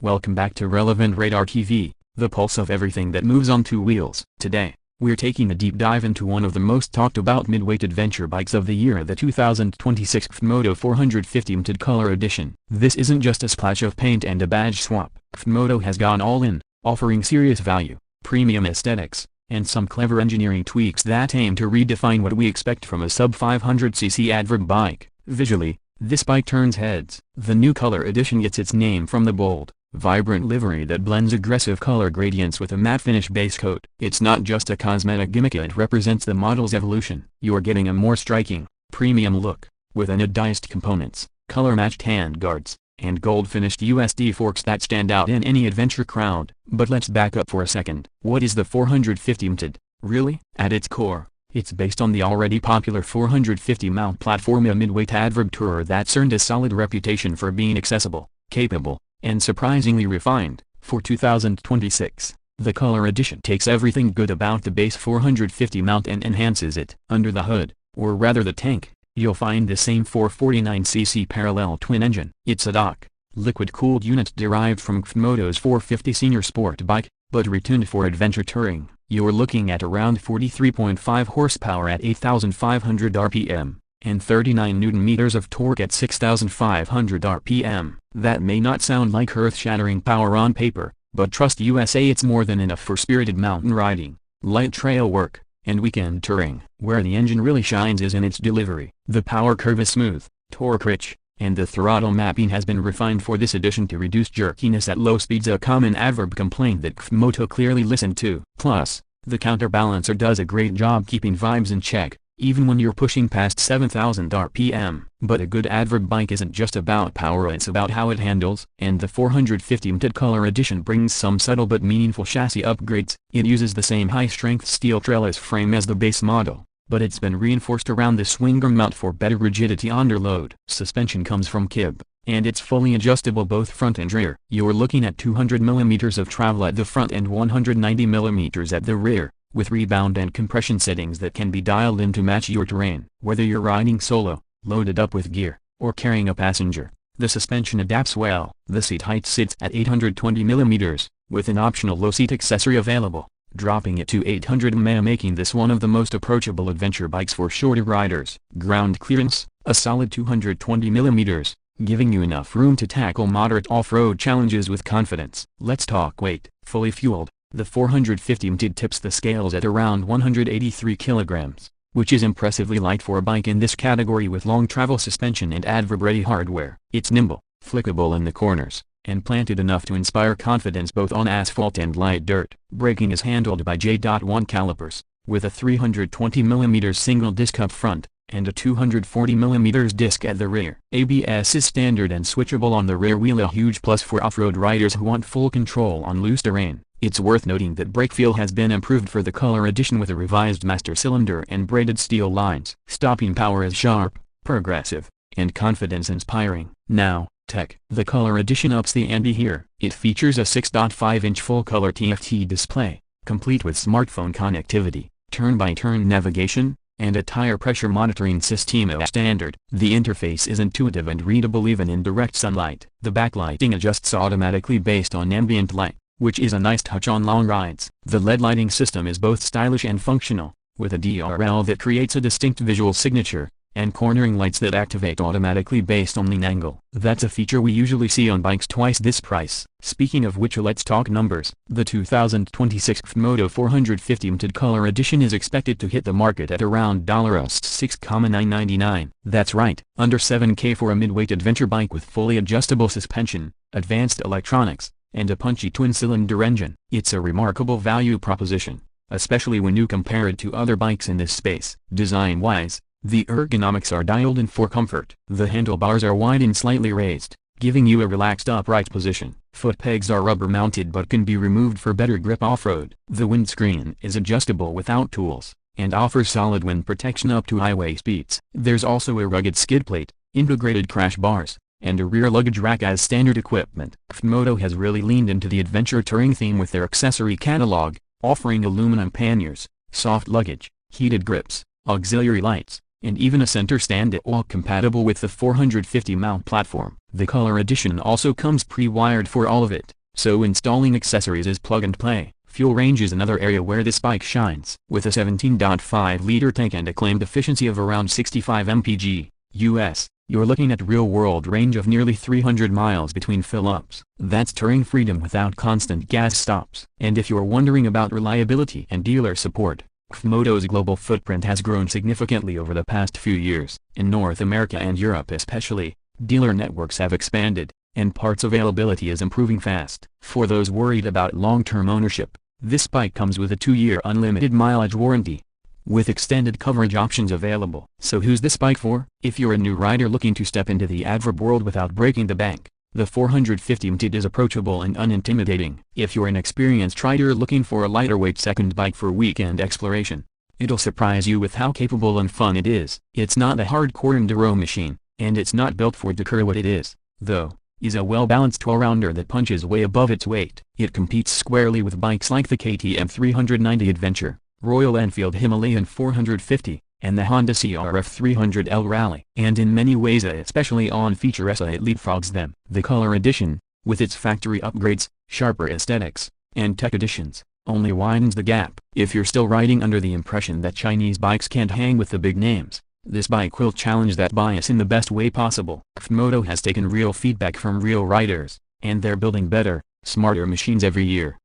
Welcome back to Relevant Radar TV, the pulse of everything that moves on two wheels. Today, we're taking a deep dive into one of the most talked about mid-weight adventure bikes of the year, the 2026 CFMOTO 450 Limited Color Edition. This isn't just a splash of paint and a badge swap. CFMOTO has gone all in, offering serious value, premium aesthetics, and some clever engineering tweaks that aim to redefine what we expect from a sub-500cc adverb bike. Visually, this bike turns heads. The new color edition gets its name from the bold, vibrant livery that blends aggressive color gradients with a matte finish base coat. It's not just a cosmetic gimmick, it represents the model's evolution. You're getting a more striking, premium look, with anodized components, color-matched handguards, and gold-finished USD forks that stand out in any adventure crowd. But let's back up for a second. What is the 450 Limited, really? At its core, it's based on the already popular 450 mount platform, a midweight adverb tourer that's earned a solid reputation for being accessible, capable, and surprisingly refined. For 2026, the Color Edition takes everything good about the base 450 mount and enhances it. Under the hood, or rather the tank, you'll find the same 449cc parallel twin engine. It's a dock, liquid-cooled unit derived from CFMOTO's 450 senior sport bike, but retuned for adventure touring. You're looking at around 43.5 horsepower at 8,500 RPM, and 39 Newton-meters of torque at 6,500 RPM. That may not sound like earth-shattering power on paper, but trust USA, it's more than enough for spirited mountain riding, light trail work, and weekend touring. Where the engine really shines is in its delivery. The power curve is smooth, torque-rich, and the throttle mapping has been refined for this edition to reduce jerkiness at low speeds, a common adverb complaint that CFMOTO clearly listened to. Plus, the counterbalancer does a great job keeping vibes in check, even when you're pushing past 7,000 RPM. But a good adverb bike isn't just about power, it's about how it handles. And the 450 Limited Color Edition brings some subtle but meaningful chassis upgrades. It uses the same high-strength steel trellis frame as the base model, but it's been reinforced around the swing arm mount for better rigidity under load. Suspension comes from Kib, and it's fully adjustable both front and rear. You're looking at 200mm of travel at the front and 190mm at the rear, with rebound and compression settings that can be dialed in to match your terrain. Whether you're riding solo, loaded up with gear, or carrying a passenger, the suspension adapts well. The seat height sits at 820mm, with an optional low seat accessory available, dropping it to 800mm, making this one of the most approachable adventure bikes for shorter riders. Ground clearance, a solid 220mm, giving you enough room to tackle moderate off-road challenges with confidence. Let's talk weight. Fully fueled, the 450 Limited tips the scales at around 183 kilograms, which is impressively light for a bike in this category with long travel suspension and adverb-ready hardware. It's nimble, flickable in the corners, and planted enough to inspire confidence both on asphalt and light dirt. Braking is handled by J.1 calipers, with a 320mm single disc up front, and a 240mm disc at the rear. ABS is standard and switchable on the rear wheel, a huge plus for off-road riders who want full control on loose terrain. It's worth noting that brake feel has been improved for the Color Edition with a revised master cylinder and braided steel lines. Stopping power is sharp, progressive, and confidence-inspiring. Now, tech. The Color Edition ups the ante here. It features a 6.5-inch full-color TFT display, complete with smartphone connectivity, turn-by-turn navigation, and a tire pressure monitoring system as standard. The interface is intuitive and readable even in direct sunlight. The backlighting adjusts automatically based on ambient light, which is a nice touch on long rides. The LED lighting system is both stylish and functional, with a DRL that creates a distinct visual signature, and cornering lights that activate automatically based on lean angle. That's a feature we usually see on bikes twice this price. Speaking of which, let's talk numbers. The 2026 CFMOTO 450 Limited Color Edition is expected to hit the market at around $6,999. That's right, under $7K for a midweight adventure bike with fully adjustable suspension, advanced electronics, and a punchy twin-cylinder engine. It's a remarkable value proposition, especially when you compare it to other bikes in this space. Design-wise, the ergonomics are dialed in for comfort. The handlebars are wide and slightly raised, giving you a relaxed upright position. Foot pegs are rubber-mounted but can be removed for better grip off-road. The windscreen is adjustable without tools, and offers solid wind protection up to highway speeds. There's also a rugged skid plate, integrated crash bars, and a rear luggage rack as standard equipment. CFMOTO has really leaned into the adventure touring theme with their accessory catalog, offering aluminum panniers, soft luggage, heated grips, auxiliary lights, and even a center stand, all compatible with the 450 mount platform. The Color Edition also comes pre-wired for all of it, so installing accessories is plug and play. Fuel range is another area where this bike shines. With a 17.5-liter tank and a claimed efficiency of around 65 mpg US, you're looking at real-world range of nearly 300 miles between fill-ups. That's touring freedom without constant gas stops. And if you're wondering about reliability and dealer support, CFMOTO's global footprint has grown significantly over the past few years. In North America and Europe especially, dealer networks have expanded, and parts availability is improving fast. For those worried about long-term ownership, this bike comes with a 2-year unlimited mileage warranty, with extended coverage options available. So who's this bike for? If you're a new rider looking to step into the adverb world without breaking the bank, the 450 MT is approachable and unintimidating. If you're an experienced rider looking for a lighter weight second bike for weekend exploration, it'll surprise you with how capable and fun it is. It's not a hardcore enduro machine, and it's not built for decor. What it is, though, is a well-balanced all-rounder that punches way above its weight. It competes squarely with bikes like the KTM 390 Adventure, Royal Enfield Himalayan 450, and the Honda CRF 300L Rally. And in many ways, especially on features, it leapfrogs them. The Color Edition, with its factory upgrades, sharper aesthetics, and tech additions, only widens the gap. If you're still riding under the impression that Chinese bikes can't hang with the big names, this bike will challenge that bias in the best way possible. CFMOTO has taken real feedback from real riders, and they're building better, smarter machines every year.